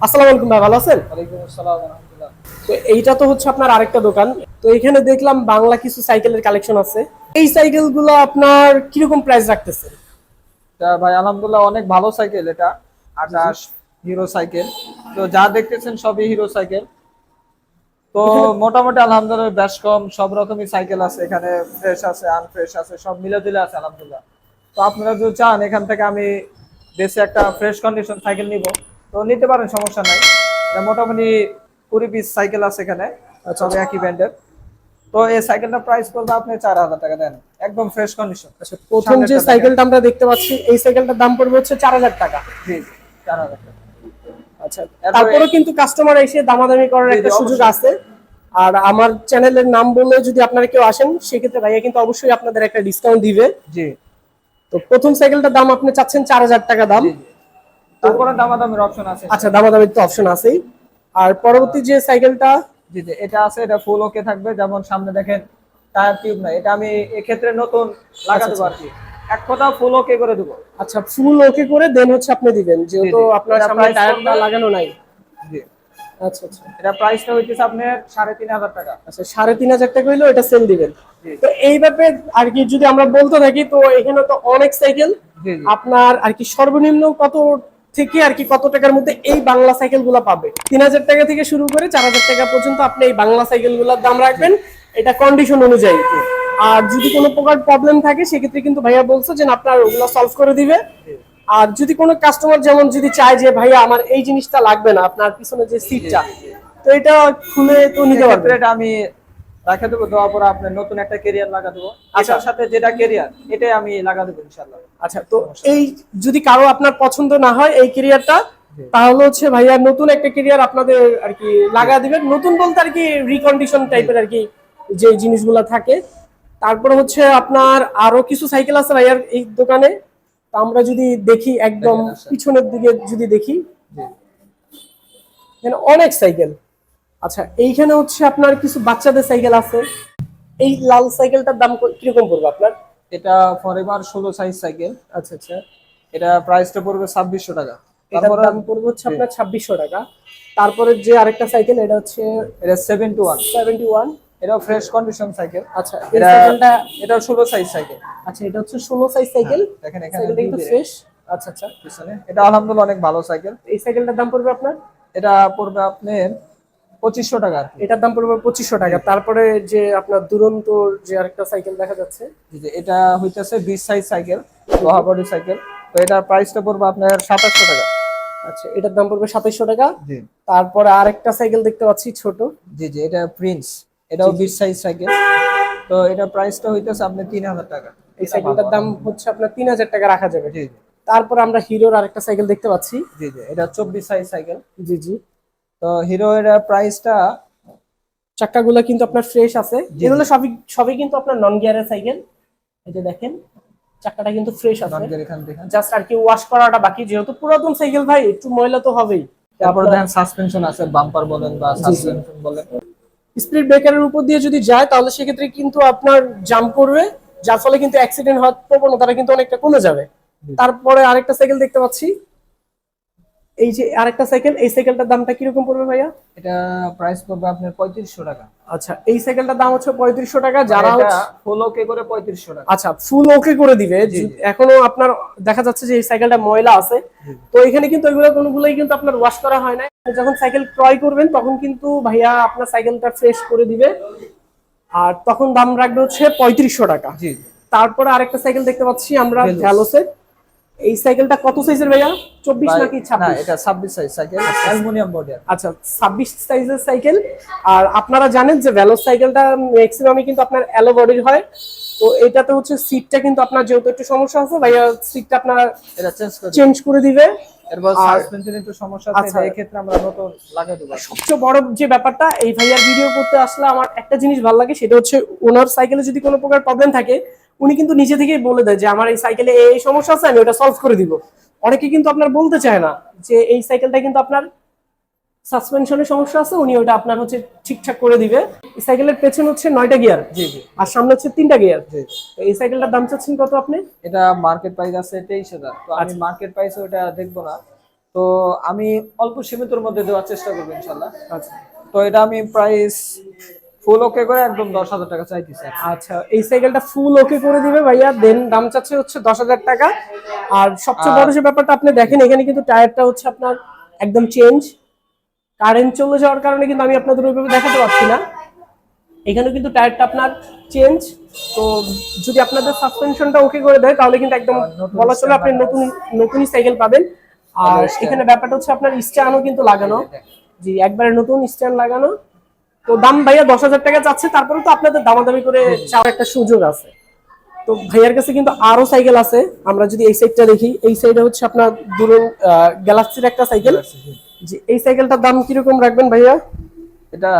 আসসালামু আলাইকুম ভাই, ভালো আছেন? ওয়ালাইকুম আসসালাম ওয়া রাহমাতুল্লাহ। তো এইটা তো হচ্ছে আপনার আরেকটা দোকান। তো এখানে দেখলাম বাংলা কিছু সাইকেলের কালেকশন আছে। এই সাইকেলগুলো আপনার কিরকম প্রাইস রাখতেছে? তা ভাই আলহামদুলিল্লাহ অনেক ভালো সাইকেল এটা। জি জি। 28 হিরো সাইকেল। তো যা দেখতেছেন সবই হিরো সাইকেল। তো এখানে মোটামুটি আলহামদুলিল্লাহ বেশ কম সব রকমই সাইকেল আছে এখানে, ফ্রেশ আছে আনফ্রেশ আছে সব মিলে দিলে আছে আলহামদুলিল্লাহ। তো আপনারা যদি চান এখান থেকে আমি বেশি একটা ফ্রেশ কন্ডিশন সাইকেল নিব, তো নিতে পারেন, সমস্যা নাই। এটা মোটামুটি 20 পিস সাইকেল আছে এখানে, আচ্ছা সব আচ্ছা। একই ব্র্যান্ডের। তো এই সাইকেলটা প্রাইস পড়বে আপনি 4000 টাকা দেন, একদম ফ্রেশ কন্ডিশন। আচ্ছা, প্রথম যে সামনেরটা দেখেন। সাইকেলটা আমরা দেখতে পাচ্ছি এই সাইকেলটার দাম পড়বে হচ্ছে 4000 টাকা। জি জি, 4000 টাকা। আচ্ছা, এরপরে তারপরেও কিন্তু কাস্টমার এসে দামাদামি করার জি জি একটা সুযোগ অবশ্যই। আছে। আর আমার চ্যানেলের নাম বলে যদি আপনারা কেউ আসেন সেক্ষেত্রে ভাইয়া কিন্তু অবশ্যই আপনাদের একটা ডিসকাউন্ট দিবে। জি তো প্রথম সাইকেলটার দাম আপনি চাচ্ছেন 4000 টাকা দাম। জি জি, তো তারপরে দামাদামির অপশন আছে আচ্ছা, ইনশাআল্লাহ। দামাদামির তো অপশন আছেই। আর পরবর্তী যে সাইকেলটা, জি জি, এটা আছে, এটা ফুল ওকে থাকবে, যেমন সামনে দেখেন টায়ার টিউব নাই, এটা আমি এক্ষেত্রে নতুন লাগা আচ্ছা দেবো আচ্ছা। আর কি। এক কথা ফুল ওকে করে দেবো। আচ্ছা, ফুল ওকে করে দেন হচ্ছে আপনি দিবেন, জি যেহেতু জি, আপনার এটা সামনে প্রাইস টায়ারটা পড়বে। লাগানো নাই। জি, আচ্ছা আচ্ছা। এটা প্রাইসটা হইতেছে আপনার 3500 টাকা। আচ্ছা, 3500 টাকা হইলো এটা সেল দিবেন। জি তো এই ব্যাপারে আর কি যদি আমরা বলতে থাকি, তো এখানে তো অনেক সাইকেল। জি জি, আপনার আর কি সর্বনিম্ন কত থেকে আর কি কত টাকার মধ্যে এই বাংলা সাইকেল গুলা পাবে? 3000 টাকা থেকে শুরু করে 4000 টাকা পর্যন্ত আপনি এই বাংলা সাইকেল গুলার দাম জি রাখবেন, এটা কন্ডিশন অনুযায়ী। জি আর যদি কোনো প্রকার প্রবলেম থাকে সেক্ষেত্রে কিন্তু ভাইয়া বলছে যে আপনার ওগুলো সলভ করে দিবে। জি আর যদি কোনো কাস্টমার যেমন যদি চায় যে ভাইয়া আমার এই জিনিসটা লাগবে না, আপনার পিছনে যে জি সিটটা, জি জি। তো এটা খুলে তো নিতে সেক্ষেত্রে পারবেন। এটা আমি রাখা দেবো, দেওয়ার পরে আপনার নতুন একটা কেরিয়ার লাগা দেবো। আচ্ছা এটার সাথে যেটা কেরিয়ার এটাই আমি লাগা দেবো ইনশাল্লাহ। আচ্ছা। তো সমস্যা এই নেই। যদি কারো আপনার পছন্দ না হয় এই কেরিয়ারটা, জি তাহলে হচ্ছে ভাইয়া নতুন একটা কেরিয়ার আপনাদের আর কি জি লাগা দিবেন। নতুন বলতে আর কি রিকন্ডিশন জি টাইপের আর কি যে জিনিসগুলো থাকে। তারপরে হচ্ছে আপনার আরো কিছু সাইকেল আছে ভাইয়ার এই দোকানে। তো আমরা যদি দেখি একদম দেখেন আসেন। পিছনের দিকে যদি দেখি, জি, এখানে অনেক সাইকেল। আচ্ছা, এইখানে হচ্ছে আপনার কিছু বাচ্চাদের সাইকেল আছে। এই লাল সাইকেলটার দাম কিরকম পড়বে আপনার? এটা ফরএভার 16 সাইজ সাইকেল। আচ্ছা আচ্ছা। এটা প্রাইসটা পড়বে 2600 টাকা। এটার তারপরে দাম পড়বে হচ্ছে জি, আপনার 2600 টাকা। তারপরে যে আরেকটা সাইকেল, এটা হচ্ছে এটা 7 to 1। 71। এটাও ফ্রেশ কন্ডিশন সাইকেল। আচ্ছা, এই এটা সাইকেলটা, এটাও 16 সাইজ সাইকেল। আচ্ছা এটা হচ্ছে 16 সাইজ হ্যাঁ, সাইকেল। দেখেন এখানে সাইকেলটা কিন্তু দিয়ে ফ্রেশ। আচ্ছা আচ্ছা। পিছনে এটা আলহামদুলিল্লাহ অনেক ভালো সাইকেল। এই সাইকেলটার দাম পড়বে আপনার, এটা পড়বে আপনার 2500 টাকা আর কি। এটার দাম পড়বে 2500 টাকা। জি তারপরে যে আপনার দুরন্ত যে আরেকটা সাইকেল দেখা যাচ্ছে। জি জি, এটা হইতেছে 20 সাইজ সাইকেল, জি, জি। লোহা বডি সাইকেল। তো এটার প্রাইসটা পড়বে আপনার 2700 টাকা। আচ্ছা, এটার দাম পড়বে 2700 টাকা। জি তারপরে আরেকটা সাইকেল দেখতে পাচ্ছি ছোট। জি জি, এটা প্রিন্স, জি এটাও জি। 20 সাইজ সাইকেল। তো এটা প্রাইসটা হইতেছে আপনার 3000 টাকা। এই এটা ভালো সাইকেলটার দাম আলহামদুলিল্লাহ। হচ্ছে আপনার 3000 টাকা রাখা যাবে। জি জি তারপরে আমরা হিরোর আরেকটা সাইকেল দেখতে পাচ্ছি। জি জি, এটা 24 সাইজ সাইকেল। জি জি। তো হিরো এর প্রাইসটা চাক্কাগুলো কিন্তু আপনার ফ্রেশ আছে। জি জি, এগুলো সবই সবই কিন্তু আপনার নন গিয়ারের সাইকেল। এই যে দেখেন, চাকাটা কিন্তু ফ্রেশ আছে। ননগের এখান থেকে। জাস্ট আর কি ওয়াশ করাটা বাকি, যেহেতু পুরাতন সাইকেল ভাই একটু ময়লা তো হবেই। তো তারপরে আপনার দেখেন সাসপেনশন আছে, বাম্পার বলেন বা জি জি, সাসপেনশন বলেন। স্পিড ব্রেকারের উপর দিয়ে যদি যায় তাহলে সেক্ষেত্রে কিন্তু আপনার জাম্প করবে, যার ফলে কিন্তু অ্যাক্সিডেন্ট হওয়ার প্রবণতাটা কিন্তু অনেকটা কমে যাবে। জি জি, তারপরে আরেকটা সাইকেল দেখতে পাচ্ছি, এই যে আরেকটা সাইকেল, এই সাইকেলটার দামটা কিরকম পড়বে ভাইয়া? এটা প্রাইস পড়বে আপনার 3500 টাকা। আচ্ছা, এই সাইকেলটার দাম হচ্ছে 3500 টাকা। মানে যারা এটা হচ্ছে ফুল ওকে করে 3500 টাকা। আচ্ছা ফুল ওকে করে দিবে, জি জি এখনো আপনার দেখা যাচ্ছে যে এই সাইকেলটা ময়লা আছে। জি তো এখানে কিন্তু এগুলো কোনোগুলোই কিন্তু আপনার ওয়াশ করা হয় না। যখন সাইকেল ক্রয় করবেন তখন কিন্তু ভাইয়া আপনার সাইকেলটা ফ্রেশ করে দিবে। আর তখন দাম রাখবে হচ্ছে 3500 টাকা। জি, তারপরে আরেকটা সাইকেল দেখতে পাচ্ছি আমরা ভেলোস। ভ্যালোসের। এই সাইকেলটা কত সাইজের ভাইয়া? 24 ভাই নাকি না, 26? এটা 26 সাইজ সাইকেল, অ্যালুমিনিয়াম বডি। আচ্ছা, 26 সাইজের সাইকেল। আর আপনারা জানেন যে ভ্যালোস সাইকেলটা ম্যাক্সিমামই কিন্তু আপনার অ্যালো বডির হয়। তো এটাতে হচ্ছে সিটটা কিন্তু আপনার যেহেতু একটু সমস্যা আছে ভাইয়া, সিটটা আপনার এটা চেঞ্জ করে দিবেন। চেঞ্জ করে দিবে। এরপর আর সাসপেনশন একটু সমস্যা আছে, আচ্ছা, এটা এই ক্ষেত্রে আমরা নতুন লাগাই দেব আর কি। সবচেয়ে বড় যে ব্যাপারটা, এই ভাইয়ার ভিডিও করতে আসলে আমার একটা জিনিস ভালো লাগে, সেটা হচ্ছে ওনার সাইকেলে যদি কোনো প্রকার প্রবলেম থাকে উনি কিন্তু নিজে থেকেই বলে দেয় যে আমার এই সাইকেলে এই সমস্যা আছে, আমি ওটা সলভ করে দিব। অনেকে কিন্তু আপনার বলতে চায় না যে এই সাইকেলটা কিন্তু আপনার সাসপেনশনের সমস্যা আছে, উনি ওটা আপনার হচ্ছে ঠিকঠাক করে দিবে। এই সাইকেলের পেছনে হচ্ছে 9টা গিয়ার জি জি আর সামনে হচ্ছে 3টা গিয়ার। জি, তো এই সাইকেলটার দাম চাচ্ছেন কত আপনি? এটা মার্কেট প্রাইস আছে 23000। তো আমি আচ্ছা মার্কেট প্রাইসে ওটা দেখবো না, তো আমি অল্প সীমিতর মধ্যে দেওয়ার চেষ্টা করবো ইনশাল্লাহ। আচ্ছা তো এটা আমি প্রাইস ফুল ওকে করে একদম 10,000 টাকা চাইতেছি। আচ্ছা, এই সাইকেলটা ফুল ওকে করে দিবে ভাইয়া, দেন দাম চাচ্ছে হচ্ছে 10,000 টাকা। আর সবচেয়ে বড় যে ব্যাপারটা আপনি দেখেন, এখানে কিন্তু টায়ারটা হচ্ছে আপনার একদম চেঞ্জ। কারেন্ট চলে যাওয়ার কারণে কিন্তু আমি আপনাদের ওইভাবে দেখাতে পারছি না। এখানে কিন্তু টায়ারটা আপনার চেঞ্জ। তো যদি আপনাদের সাসপেনশনটা ওকে করে দেয় তাহলে কিন্তু একদম বলা চলে আপনি নতুনই সাইকেল পাবেন। আর এখানে ব্যাপারটা হচ্ছে আপনার স্ট্যান্ডও কিন্তু লাগানো, জি একবারে নতুন স্ট্যান্ড লাগানো। তো দাম ভাইয়া 10,000 টাকা চাচ্ছে, তারপরে তো আপনাদের দামাদামি করে চাওয়ার একটা সুযোগ আছে। তো ভাইয়ার কাছে কিন্তু আরো সাইকেল আছে। আমরা যদি এই সাইডটা দেখি, এই সাইডে হচ্ছে আপনার দুরন গ্যালাক্সির একটা সাইকেল। জি, এই সাইকেলটার দাম কিরকম রাখবেন ভাইয়া? এটা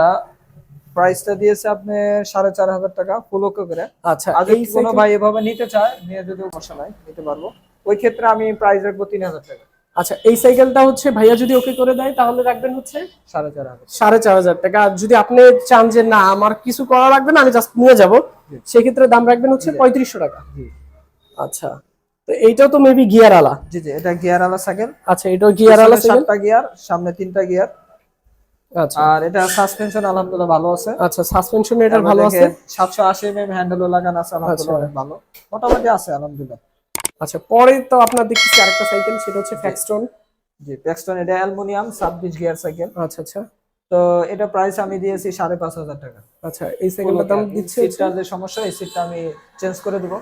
প্রাইসটা দিয়েছে আপনি 4,500 টাকা ফুল ওকে করে। আচ্ছা, আর যদি কোনো ভাই এভাবে নিতে চায়, নিয়ে যদি সমস্যা নাই নিতে পারবো, ওই ক্ষেত্রে আমি প্রাইস রাখবো 3,000 টাকা। আচ্ছা, এই সাইকেলটা হচ্ছে ভাইয়া যদি ওকে করে দেয় তাহলে রাখবেন হচ্ছে 4,500। 4,500 টাকা। আর যদি আপনি চান যে না আমার কিছু করা লাগবে না, আমি জাস্ট নিয়ে যাব, সেক্ষেত্রে দাম রাখবেন হচ্ছে 3,500 টাকা। জি আচ্ছা, তো এইটাও তো মেবি গিয়ার আলা। জি জি, এটা গিয়ার আলা সাইকেল। আচ্ছা, এটাও গিয়ার আলা সাইকেল। 7টা গিয়ার, সামনে 3টা গিয়ার। আচ্ছা, আর এটা সাসপেনশন আলহামদুলিল্লাহ ভালো আছে। আচ্ছা, সাসপেনশন এটার ভালো আছে। 780 হ্যান্ডেলও লাগানো আছে, আলহামদুলিল্লাহ অনেক ভালো, মোটামুটি আছে আলহামদুলিল্লাহ। আচ্ছা, পরে তো আপনার দেখতেছি আরেকটা সাইকেল, সেটা হচ্ছে ফ্যাক্সটন। জি প্যাক্সটন, এটা অ্যালুমিনিয়াম 26 গিয়ার সাইকেল। আচ্ছা আচ্ছা তো এটা প্রাইস আমি দিয়েছি 5,500 টাকা। আচ্ছা, এই সাইকেলটার দাম দিচ্ছে সিটটার যে সমস্যা, এই সিটটা আমি চেঞ্জ করে দেবো।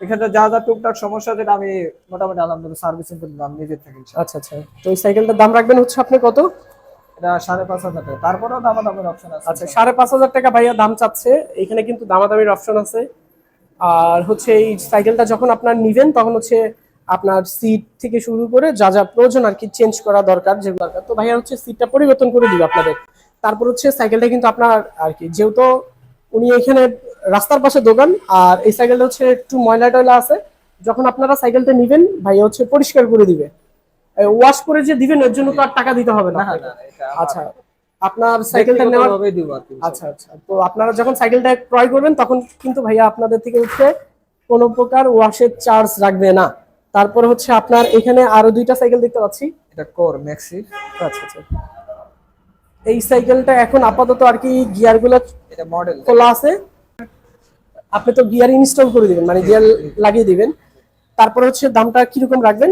এখানে যা যা টুকটাক সমস্যা যেটা আমি মোটামুটি আলহামদুলিল্লাহ সার্ভিসিং করে দিলাম নিজের থেকে। আচ্ছা আচ্ছা, তো এই সাইকেলটার দাম রাখবেন হচ্ছে আপনি কত? এটা 5,500 টাকা, তারপরেও দামাদামের অপশন আছে। আচ্ছা, 5,500 টাকা ভাইয়া দাম চাচ্ছে। এখানে কিন্তু দামাদামির অপশন আছে। আর হচ্ছে এই সাইকেলটা যখন আপনার নিবেন তখন হচ্ছে আপনার সিট থেকে শুরু করে যা যা প্রয়োজন আর কি চেঞ্জ করা দরকার, যেগুলো দরকার, তো ভাইয়া হচ্ছে সিটটা পরিবর্তন করে দিবে আপনাদের। তারপর হচ্ছে সাইকেলটা কিন্তু আপনার আর কি, যেহেতু উনি এখানে রাস্তার পাশে দোকান, আর এই সাইকেলটা হচ্ছে একটু ময়লা টয়লা আছে, যখন আপনারা সাইকেলটা নিবেন ভাইয়া হচ্ছে পরিষ্কার করে দিবে। ওয়াশ করে যে দিবেন এর জন্য তো আর টাকা দিতে হবে না। আচ্ছা, আপনার সাইকেলটা নেওয়ার, আচ্ছা আচ্ছা, তো আপনারা যখন সাইকেলটা ক্রয় করবেন তখন কিন্তু ভাইয়া আপনাদের থেকে হচ্ছে কোনো প্রকার ওয়াশের চার্জ রাখবে না। তারপর হচ্ছে আপনার এখানে আরো দুইটা সাইকেল দেখতে পাচ্ছি। এটা কোর ম্যাক্সি। আচ্ছা আচ্ছা, এই সাইকেলটা এখন আপাতত আর কি গিয়ারগুলো এটা মডেল খোলা আছে। আপনি তো গিয়ার ইনস্টল করে দিবেন, মানে গিয়ার লাগিয়ে দিবেন। তারপর হচ্ছে দামটা কিরকম রাখবেন?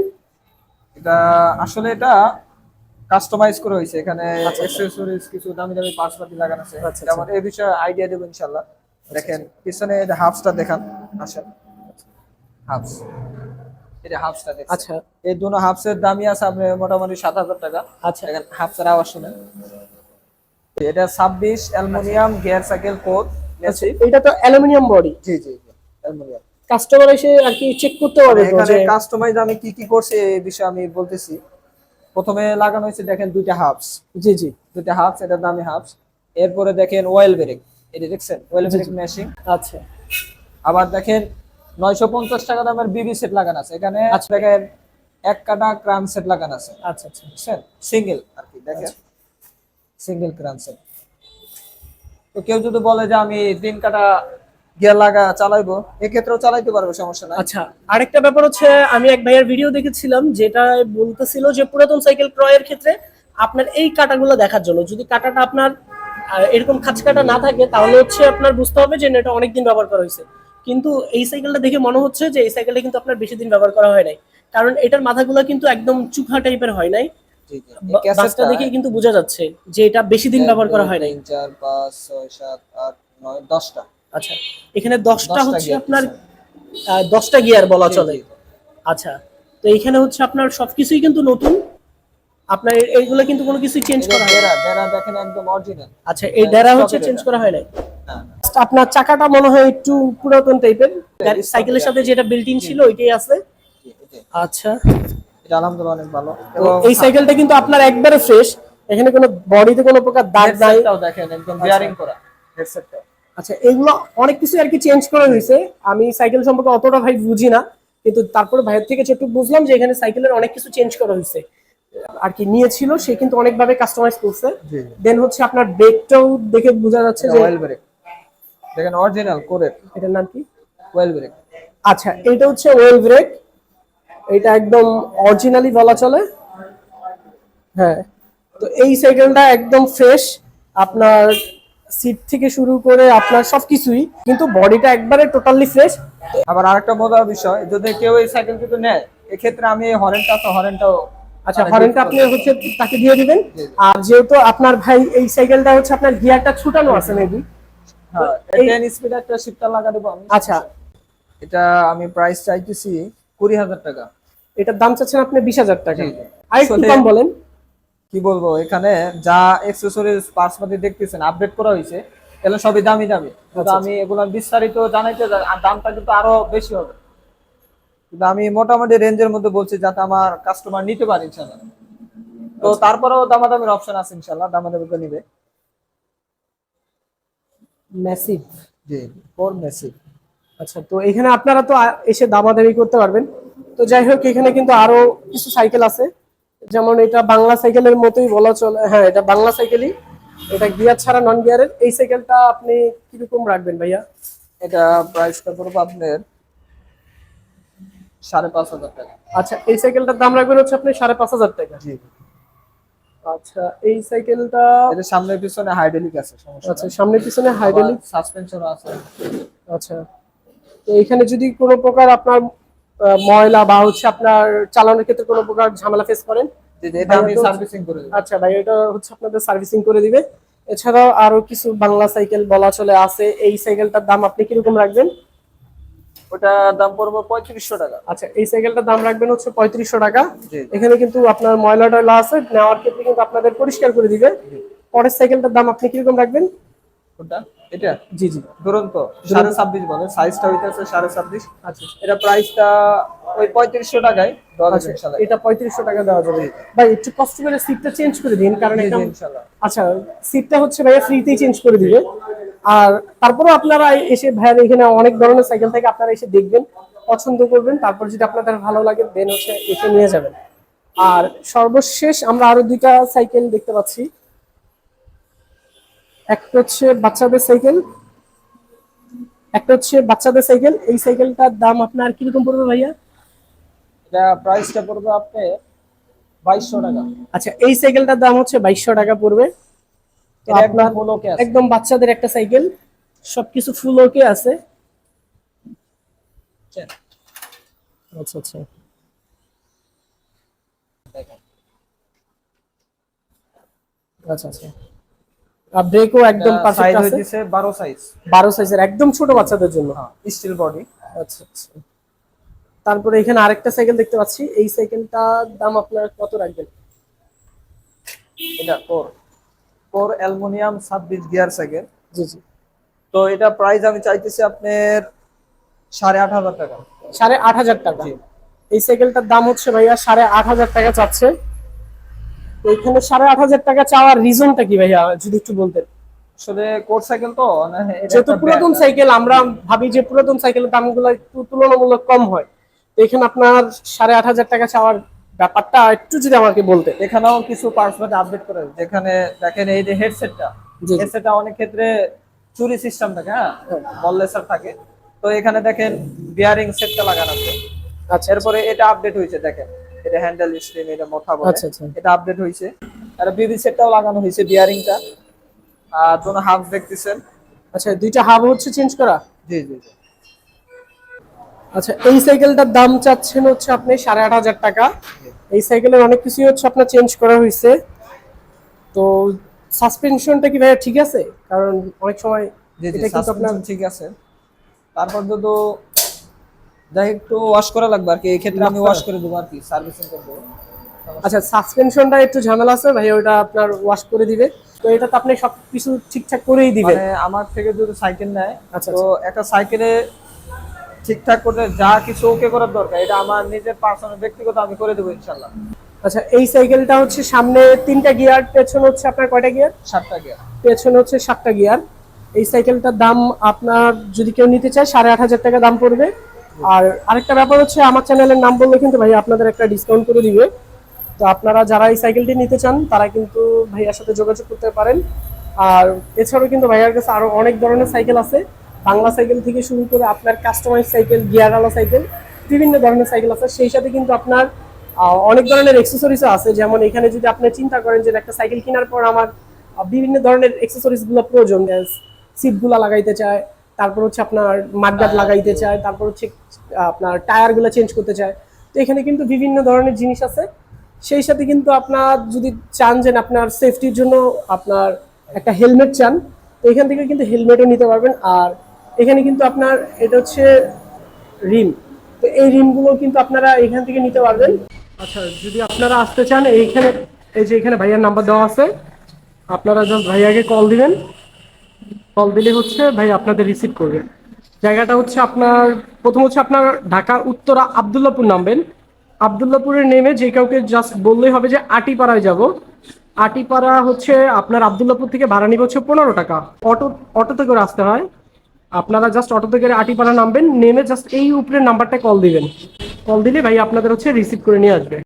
এটা আসলে এটা কাস্টমাইজ করা হয়েছে, এখানে অ্যাকসেসরিজ কিছু দামি দামি পার্টসপাতি লাগানো আছে। যেমন এই বিষয়ে আইডিয়া দেব ইনশাআল্লাহ। দেখেন পিছনে এই হাফসটা দেখান, আসেন হাফস, এই হাফসটা দেখেন। আচ্ছা, এই দুটো হাফসের দামই আছে আপনি মোটামুটি 7,000 টাকা। আচ্ছা, দেখেন হাফসের আওয়াজ শুনেন। এটা 26 অ্যালুমিনিয়াম গিয়ার সাইকেল কোড। আচ্ছা, এটা তো অ্যালুমিনিয়াম বডি। জি জি অ্যালুমিনিয়াম। কাস্টমার এসে আর কি চেক করতে পারবে তো এখানে যে কাস্টমাইজ আমি কি কি করছি এই বিষয়ে আমি বলতেছি। প্রথমে লাগানো হয়েছে দেখেন দুইটা হাফস। জি জি, দুইটা হাফস, এটার দামি হাফস। এরপরে দেখেন অয়েল ব্রেক, এটা দেখছেন অয়েল ব্রেক মেশিং। আচ্ছা, আবার দেখেন 950 টাকা দামের বিবি সেট লাগানো আছে এখানে। আচ্ছা, দেখেন এক কাটা ক্রান সেট লাগানো আছে। আচ্ছা আচ্ছা, বুঝছেন, সিঙ্গেল আর কি, দেখেন সিঙ্গেল ক্রান সেট। তো কেউ যদি বলে যে আমি 3 কাটা গিয়ার লাগা চালাইবো, এক্ষেত্রেও চালাইতে পারবে, সমস্যা নাই। আচ্ছা, আরেকটা ব্যাপার হচ্ছে আমি এক ভাইয়ের ভিডিও দেখেছিলাম যেটা বলতেছিল যে পুরাতন সাইকেল ক্রয়ের ক্ষেত্রে আপনার এই কাটাগুলো দেখার জন্য, যদি কাটাটা আপনার এরকম খাঁচ কাটা না থাকে তাহলে হচ্ছে আপনার বুঝতে হবে যে এটা অনেকদিন ব্যবহার করা হয়েছে। কিন্তু এই সাইকেলটা দেখে মনে হচ্ছে যে এই সাইকেলটা কিন্তু আপনার বেশি দিন ব্যবহার করা হয় নাই, কারণ এটার মাথাগুলো কিন্তু একদম চুখা টাইপের হয় নাই। বাসটা দেখে কিন্তু বোঝা যাচ্ছে যে এটা বেশি দিন ব্যবহার করা হয় নাই। 3 4 5 6 7 8 9 10টা। আচ্ছা, এখানে 10টা হচ্ছে আপনার 10টা গিয়ার বলা চলে। আচ্ছা, তো এইখানে হচ্ছে আপনার সবকিছুই কিন্তু নতুন, আপনার এইগুলো কিন্তু কোনো কিছু চেঞ্জ করা হয় না। ডেরা দেখেন একদম অরিজিনাল। আচ্ছা, এই ডেরা হচ্ছে চেঞ্জ করা হয় নাই। আপনার চাকাটা মনে হয় একটু পুরাতন টাইপের, সাইকেলের সাথে যেটা বিল্ট ইন ছিল ওইটাই আছে। আচ্ছা, এটা আলহামদুলিল্লাহ অনেক ভালো। এবং এই সাইকেলটা কিন্তু আপনার একবারে ফ্রেশ, এখানে কোনো বডিতে কোনো প্রকার দাগ নাই। হেডসেটটাও দেখেন একদম বিয়ারিং করা হেডসেটটা। আচ্ছা, এগুলো অনেক কিছু আর কি চেঞ্জ করা হয়েছে। আমি সাইকেল সম্পর্কে অতটা ভাই বুঝি না, কিন্তু তারপরে ভাইয়ের থেকে একটু বুঝলাম যে এখানে সাইকেলের অনেক কিছু চেঞ্জ করা হয়েছে আর কি। নিয়েছিল সে কিন্তু অনেকভাবে কাস্টমাইজ করছে। দেন হচ্ছে আপনার ব্রেকটাও দেখে বোঝা যাচ্ছে যে অয়েল ব্রেক দেখেন অরিজিনাল কোরের। এটার নাম কি? Oil brake. আচ্ছা, এটা হচ্ছে অয়েল ব্রেক, এটা একদম অরিজিনালি বলা চলে। হ্যাঁ, তো এই সাইকেলটা একদম ফ্রেশ, আপনার সিট থেকে শুরু করে আপনার সবকিছুই, কিন্তু বডিটা একবারে টোটালি ফ্রেশ। আবার আরেকটা মজার বিষয়, যদি কেউ এই সাইকেল কিন্তু নেয়, এক্ষেত্রে আমি হরেনটাও আচ্ছা, হরেনটা আপনি হচ্ছে তাকে দিয়ে দিবেন। আর যেহেতু আপনার ভাই এই সাইকেলটা হচ্ছে আপনার গিয়ারটা ছুটানো আছে মেবি, হ্যাঁ, 10 স্পিড একটা শিফটার লাগা দেবো আমি। আচ্ছা, এটা আমি প্রাইস চাইতেছি 20,000 টাকা। এটার দাম চাচ্ছেন আপনি 20,000 টাকা। জি। আর একটু আসলে কম বলেন। কি বলবো, এখানে যা অ্যাকসেসরিজ পার্টসপাতি দেখতেছেন আপডেট করা হয়েছে, এগুলো সবই দামি দামি। কিন্তু আমি এগুলো বিস্তারিত জানাইতে যাই, আর দামটা কিন্তু আরো বেশি হবে। কিন্তু আমি মোটামুটি রেঞ্জের মধ্যে বলছি, যাতে আমার কাস্টমার নিতে পারে ইনশাআল্লাহ। তো তারপরেও দামাদামির অপশন আছে ইনশাআল্লাহ, দামাদামি করে নিবে। ম্যাসিভ। জি, ফোর মেসি। আচ্ছা, তো এখানে আপনারা তো এসে দামাদামি করতে পারবেন। তো যাই হোক, এখানে কিন্তু আরো কিছু সাইকেল আছে, যেমন এটা বাংলা সাইকেলের মতোই বলা চলে। হ্যাঁ, এটা বাংলা সাইকেলই, এটা গিয়ার ছাড়া নন গিয়ারের। এই সাইকেলটা আপনি কিরকম রাখবেন ভাইয়া? এটা প্রাইসটা পড়বে আপনার 5,500 টাকা। আচ্ছা, এই সাইকেলটার দাম রাখবেন হচ্ছে আপনি 5,500 টাকা। জি। আচ্ছা, এই সাইকেলটা এটা সামনে পিছনে হাইড্রোলিক আছে, সমস্যা আচ্ছা, সামনে পিছনে হাইড্রোলিক সাসপেনশন আছে। আচ্ছা, তো এখানে যদি কোনো প্রকার আপনার ময়লা বা হচ্ছে আপনার চালানোর ক্ষেত্রে কোনো প্রকার ঝামেলা ফেস করেন, জি, এটা আমি সার্ভিসিং করে দেব। আচ্ছা ভাই, এটা হচ্ছে আপনাদের সার্ভিসিং করে দিবে। এছাড়াও আরো কিছু বাংলা সাইকেল বলা চলে আছে। এই সাইকেলটার দাম আপনি কিরকম রাখবেন? ওটা দাম পড়বে 3500 টাকা। আচ্ছা, এই সাইকেলটার দাম রাখবেন হচ্ছে 3500 টাকা। জি। এখানে কিন্তু আপনার ময়লা টয়লা আছে, নেওয়ার ক্ষেত্রে কিন্তু আপনাদের পরিষ্কার করে দিবে। পরের সাইকেলটার দাম আপনি কিরকম রাখবেন? ওটা এটা জি জি, দুরন্ত 26.5 বলে, সাইজটা হইতাছে 26.5। আচ্ছা এটা প্রাইসটা ওই 3500 টাকায় দেওয়া যাবে আচ্ছা, ইনশাআল্লাহ। এটা 3500 টাকা দেওয়া যাবে। ভাই একটু কষ্ট করে সিটটা চেঞ্জ করে দিন, কারণ জি, এটা জি, ইনশাআল্লাহ। আচ্ছা, সিটটা হচ্ছে ভাইয়া ফ্রিতেই চেঞ্জ করে দিবে। আর তারপরেও আপনারা এসে ভাইয়ার এখানে অনেক ধরনের সাইকেল থেকে আপনারা এসে দেখবেন, পছন্দ করবেন, তারপর যদি আপনাদের ভালো লাগে দেন হচ্ছে এসে নিয়ে যাবেন। আর সর্বশেষ আমরা আরো দুইটা সাইকেল দেখতে পাচ্ছি। একটা হচ্ছে বাচ্চাদের সাইকেল, একটা হচ্ছে বাচ্চাদের সাইকেল। এই সাইকেলটার দাম আপনার কিরকম পড়বে ভাইয়া? এটা প্রাইসটা পড়বে আপনার 2200 টাকা। আচ্ছা, এই সাইকেলটার দাম হচ্ছে 2200 টাকা পড়বে। তো এটা একদম আপনার ফুল ওকে আছে। একদম বাচ্চাদের একটা সাইকেল, সবকিছু ফুল ওকে আছে। আচ্ছা আচ্ছা, আচ্ছা আচ্ছা, আর ব্রেকও একদম পারফেক্ট সাইজ আছে। হইছে 12 সাইজ। 12 সাইজের, একদম ছোট বাচ্চাদের জন্য। হ্যাঁ, স্টিল বডি। আচ্ছা আচ্ছা, তারপরে এখানে আরেকটা সাইকেল দেখতে পাচ্ছি। এই সাইকেলটার দাম আপনারা কত রাখবেন? এটা কোর অ্যালুমিনিয়াম 26 গিয়ার সাইকেল। জি জি, তো এটা প্রাইস আমি চাইতেছি আপনার 8,500 টাকা। 8,500 টাকা। জি। এই সাইকেলটার দাম হচ্ছে ভাইয়া 8,500 টাকা চাচ্ছে। তো এখানে 8,500 টাকা চাওয়ার রিজনটা কি ভাইয়া, যদি একটু বলতেন? আসলে কোর সাইকেল তো না, এটা যেহেতু একটা পুরাতন brand। সাইকেল, আমরা ভাবি যে পুরাতন সাইকেলের দামগুলো একটু তুলনামূলক কম হয়। তো এখানে আপনার 8,500 টাকা চাওয়ার ব্যাপারটা একটু যদি আমাকে বলতেন। এখানেও কিছু পার্টস বাট আপডেট করে, যেখানে দেখেন এই যে হেডসেটটা, জি জি। হেডসেটটা অনেক ক্ষেত্রে চুরি সিস্টেম থাকে, হ্যাঁ, বললেসার থাকে। তো এখানে দেখেন বিয়ারিং সেটটা লাগানো আছে। আচ্ছা, এরপরে এটা আপডেট হয়েছে, দেখেন এটা হ্যান্ডেল স্ক্রিন, এটা মাথা বলে, আচ্ছা আচ্ছা, এটা আপডেট হয়েছে। আর বিবি সেটটাও লাগানো হয়েছে, বিয়ারিংটা। আর দুটো হাফ দেখতেছেন। আচ্ছা, দুইটা হাব হচ্ছে চেঞ্জ করা। জি জি জি। আচ্ছা, এই সাইকেলটার দাম চাচ্ছেন হচ্ছে আপনি 8,500 টাকা। এই সাইকেলের অনেক কিছুই হচ্ছে আপনার চেঞ্জ করা হয়েছে। তো সাসপেনশনটা কি ভাইয়া ঠিক আছে? কারণ অনেক সময় জি জি, এটা কিন্তু আপনার সাসপেনশন ঠিক আছে। তারপর তো যাই একটু ওয়াশ করা লাগবে আর কি, এই ক্ষেত্রে আমি ওয়াশ করে দেবো আর কি, সার্ভিসিং করে দেবো। আচ্ছা, সাসপেনশনটা একটু ঝামেলা আছে ভাই, ওটা আপনার ওয়াশ করে দিবে। তো এটা তো আপনি সবকিছু ঠিকঠাক করেই দিবেন। মানে আমার থেকে যদি সাইকেল নেয়, আচ্ছা, তো একটা সাইকেলে ঠিকঠাক করতে যা কিছু ওকে করার দরকার, এটা আমার নিজের পার্সোনাল ব্যক্তিগত আমি করে দেবো ইনশাল্লাহ। আচ্ছা, এই সাইকেলটা হচ্ছে সামনে 3টা গিয়ার, পেছনে হচ্ছে আপনার কয়টা গিয়ার? 7টা গিয়ার। পেছনে হচ্ছে 7টা গিয়ার। এই সাইকেলটার দাম আপনার যদি কেউ নিতে চায় 8,500 টাকা দাম পড়বে। আর আরেকটা ব্যাপার হচ্ছে, আমার চ্যানেলের নাম বললে কিন্তু ভাই আপনাদের একটা ডিসকাউন্ট করে দিবে। তো আপনারা যারা এই সাইকেলটি নিতে চান তারা কিন্তু ভাইয়ার সাথে যোগাযোগ করতে পারেন। আর এছাড়াও কিন্তু ভাইয়ার কাছে আরো অনেক ধরনের সাইকেল আছে, বাংলা সাইকেল থেকে শুরু করে আপনার কাস্টমাইজ সাইকেল, গিয়ারওয়ালা সাইকেল, বিভিন্ন ধরনের সাইকেল আছে। সেই সাথে কিন্তু আপনার অনেক ধরনের এক্সেসরিজ আছে, যেমন এখানে যদি আপনি চিন্তা করেন যে একটা সাইকেল কেনার পর আমার বিভিন্ন ধরনের এক্সেসরিজ গুলো প্রয়োজন, সিট গুলা লাগাইতে চায়, তারপর হচ্ছে আপনার মাডগার্ড লাগাইতে চায়, তারপর হচ্ছে আপনার টায়ার গুলো চেঞ্জ করতে চায়। তো এখানে কিন্তু বিভিন্ন ধরনের জিনিস আছে। সেই সাথে কিন্তু আপনার যদি চান যে আপনার সেফটির জন্য আপনার একটা হেলমেট চান, তো এখান থেকে কিন্তু হেলমেটও নিতে পারবেন। আর এখানে কিন্তু আপনার এটা হচ্ছে রিম, তো এই রিমগুলো কিন্তু আপনারা এখান থেকে নিতে পারবেন। আচ্ছা, যদি আপনারা আসতে চান এইখানে, এই যে এখানে ভাইয়ার নাম্বার দেওয়া আছে, আপনারা জাস্ট ভাইয়াকে কল দিবেন। কল দিলে হচ্ছে ভাই আপনাদের রিসিভ করবে। জায়গাটা হচ্ছে আপনার, প্রথম হচ্ছে আপনার ঢাকা উত্তরা আব্দুল্লাহপুর নামবেন। আব্দুল্লাহপুরে নেমে যে কাউকে জাস্ট বললেই হবে যে আটিপাড়ায় যাব। আটিপাড়া হচ্ছে আপনার আব্দুল্লাহপুর থেকে ভাড়া নিবে হচ্ছে 15 টাকা। অটোতে করে আসতে হয়। আপনারা জাস্ট অটোতে করে আটিপাড়া নামবেন, নেমে জাস্ট এই উপরের নাম্বারটা কল দিবেন। কল দিলে ভাই আপনাদের হচ্ছে রিসিভ করে নিয়ে আসবে।